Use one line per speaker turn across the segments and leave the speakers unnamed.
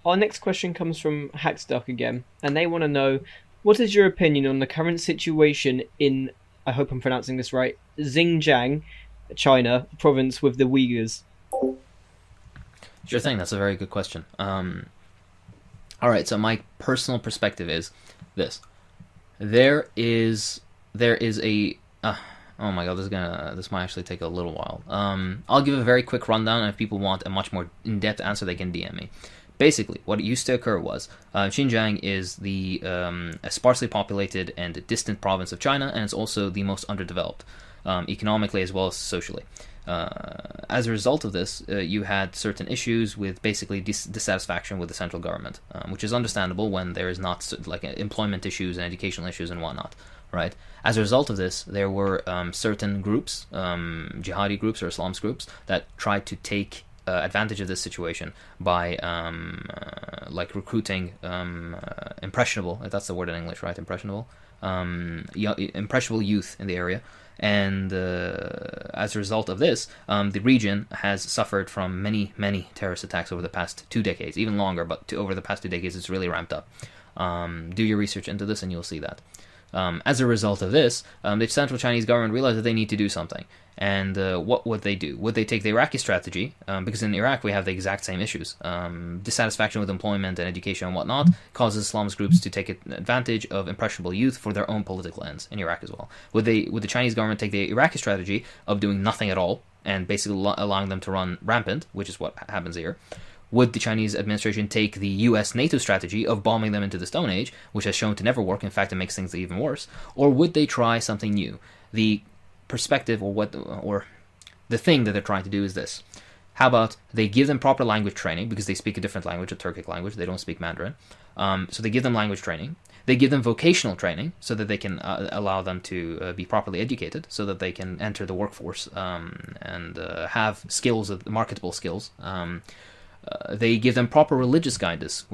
Our next question comes from Hackstuck again, and they want to know what is your opinion on the current situation in, I hope I'm pronouncing this right, Xinjiang, China province with the Uyghurs?
Sure thing. That's a very good question. All right. So my personal perspective is this: there is a oh my god, this might actually take a little while. I'll give a very quick rundown, and if people want a much more in-depth answer, they can DM me. Basically, what used to occur was Xinjiang is the a sparsely populated and distant province of China, and it's also the most underdeveloped economically as well as socially. As a result of this, you had certain issues with basically dissatisfaction with the central government, which is understandable when there is not like employment issues and educational issues and whatnot, right? As a result of this, there were certain groups, jihadi groups or Islamist groups, that tried to take advantage of this situation by like recruiting impressionable, if that's the word in English, right? Impressionable, impressionable youth in the area. And as a result of this, the region has suffered from many, many terrorist attacks over the past 2 decades, even longer, but over the past 2 decades, it's really ramped up. Do your research into this and you'll see that. As a result of this, the central Chinese government realized that they need to do something. And what would they do? Would they take the Iraqi strategy? Because in Iraq we have the exact same issues. Dissatisfaction with employment and education and whatnot causes Islamist groups to take advantage of impressionable youth for their own political ends in Iraq as well. Would the Chinese government take the Iraqi strategy of doing nothing at all and basically allowing them to run rampant, which is what happens here? Would the Chinese administration take the US NATO strategy of bombing them into the Stone Age, which has shown to never work, in fact it makes things even worse? Or would they try something new? The perspective or the thing that they're trying to do is this. How about they give them proper language training, because they speak a different language, a Turkic language, they don't speak Mandarin. So they give them language training. They give them vocational training so that they can allow them to be properly educated, so that they can enter the workforce and have skills, marketable skills. They give them proper religious guidance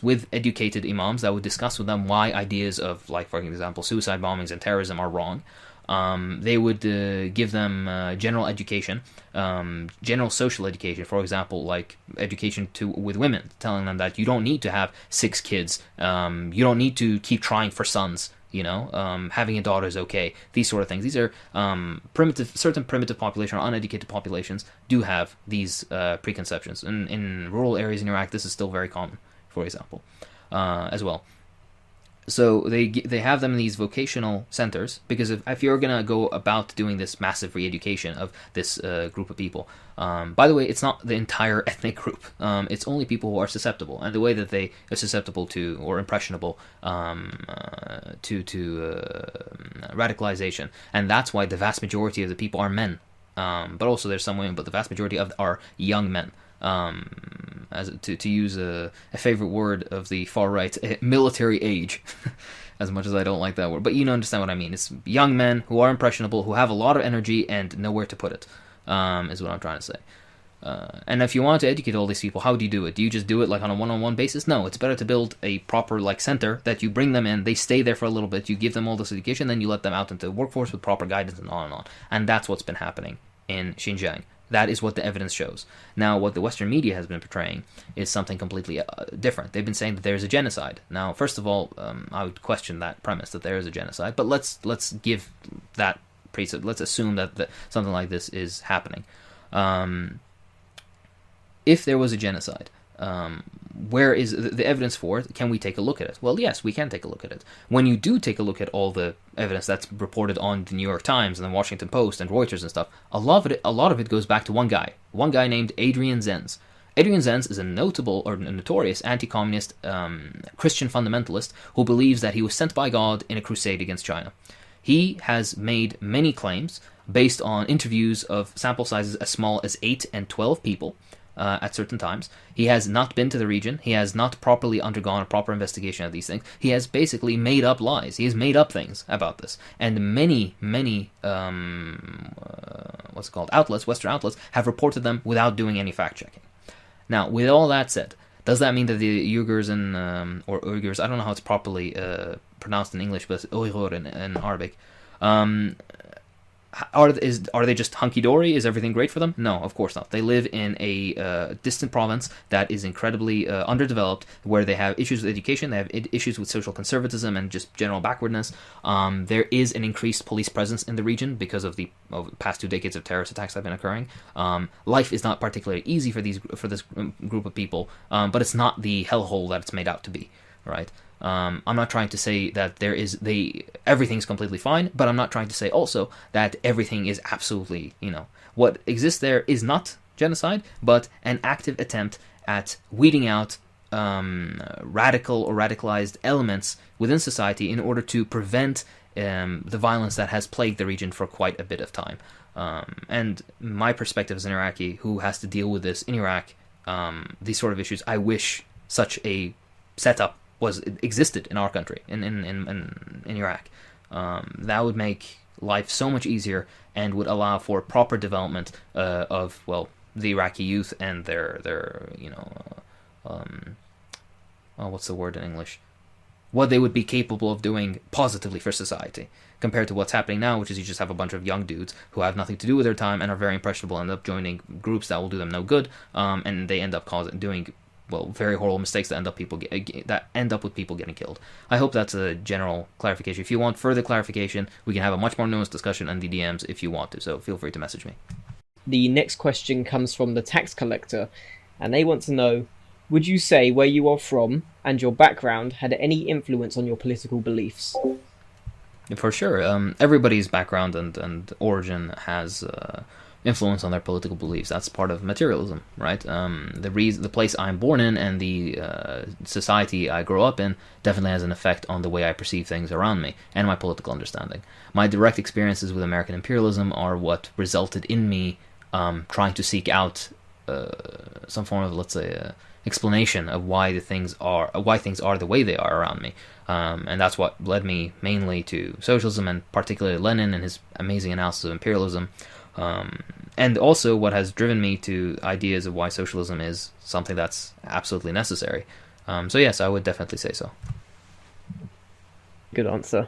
with educated imams that would discuss with them why ideas of, like, for example, suicide bombings and terrorism are wrong. They would give them general education, general social education, for example, like education with women, telling them that you don't need to have 6 kids, you don't need to keep trying for sons, having a daughter is okay, these sort of things. These are certain primitive population or uneducated populations do have these preconceptions. In rural areas in Iraq, this is still very common, for example, as well. So they have them in these vocational centers, because if you're going to go about doing this massive re-education of this group of people, by the way, it's not the entire ethnic group. It's only people who are susceptible, and the way that they are susceptible to or impressionable to radicalization, and that's why the vast majority of the people are men. But also there's some women, but the vast majority are young men. As to use a favorite word of the far right, military age, as much as I don't like that word, but you understand what I mean. It's young men who are impressionable, who have a lot of energy and nowhere to put it, is what I'm trying to say. And if you want to educate all these people, how do you do it? Do you just do it like on a one-on-one basis? No, it's better to build a proper center that you bring them in, they stay there for a little bit, you give them all this education, then you let them out into the workforce with proper guidance and on and on. And that's what's been happening in Xinjiang. That is what the evidence shows. Now, what the Western media has been portraying is something completely different. They've been saying that there is a genocide. Now, first of all, I would question that premise that there is a genocide, but let's give that precept. Let's assume that something like this is happening. If there was a genocide, where is the evidence for it? Can we take a look at it? Well, yes, we can take a look at it. When you do take a look at all the evidence that's reported on the New York Times and the Washington Post and Reuters and stuff, a lot of it goes back to one guy named Adrian Zenz. Adrian Zenz is a notable or notorious anti-communist Christian fundamentalist who believes that he was sent by God in a crusade against China. He has made many claims based on interviews of sample sizes as small as 8 and 12 people. At certain times. He has not been to the region. He has not properly undergone a proper investigation of these things. He has basically made up lies. He has made up things about this. And many outlets, Western outlets, have reported them without doing any fact-checking. Now, with all that said, does that mean that the Uyghurs or Uyghurs, I don't know how it's properly pronounced in English, but Uyghur in Arabic, are they just hunky-dory? Is everything great for them? No, of course not. They live in a distant province that is incredibly underdeveloped, where they have issues with education, they have issues with social conservatism and just general backwardness. There is an increased police presence in the region because of the past 2 decades of terrorist attacks that have been occurring. Life is not particularly easy for this group of people, but it's not the hellhole that it's made out to be, right? I'm not trying to say that everything's completely fine, but I'm not trying to say also that everything is absolutely, what exists there is not genocide, but an active attempt at weeding out radical or radicalized elements within society in order to prevent the violence that has plagued the region for quite a bit of time. And my perspective as an Iraqi who has to deal with this in Iraq, these sort of issues, I wish such a setup existed in our country, in Iraq. That would make life so much easier and would allow for proper development of the Iraqi youth and their what's the word in English? What they would be capable of doing positively for society, compared to what's happening now, which is you just have a bunch of young dudes who have nothing to do with their time and are very impressionable and end up joining groups that will do them no good, and they end up doing very horrible mistakes that end up with people getting killed. I hope that's a general clarification. If you want further clarification, we can have a much more nuanced discussion on the DMs if you want to, so feel free to message me.
The next question comes from the tax collector, and they want to know, would you say where you are from and your background had any influence on your political beliefs?
For sure. Everybody's background and origin has influence on their political beliefs. That's part of materialism, right? The place I'm born in and the society I grow up in definitely has an effect on the way I perceive things around me and my political understanding. My direct experiences with American imperialism are what resulted in me trying to seek out some form of, let's say, explanation of why things are the way they are around me. And that's what led me mainly to socialism, and particularly Lenin and his amazing analysis of imperialism. And also what has driven me to ideas of why socialism is something that's absolutely necessary. So yes, I would definitely say so.
Good answer.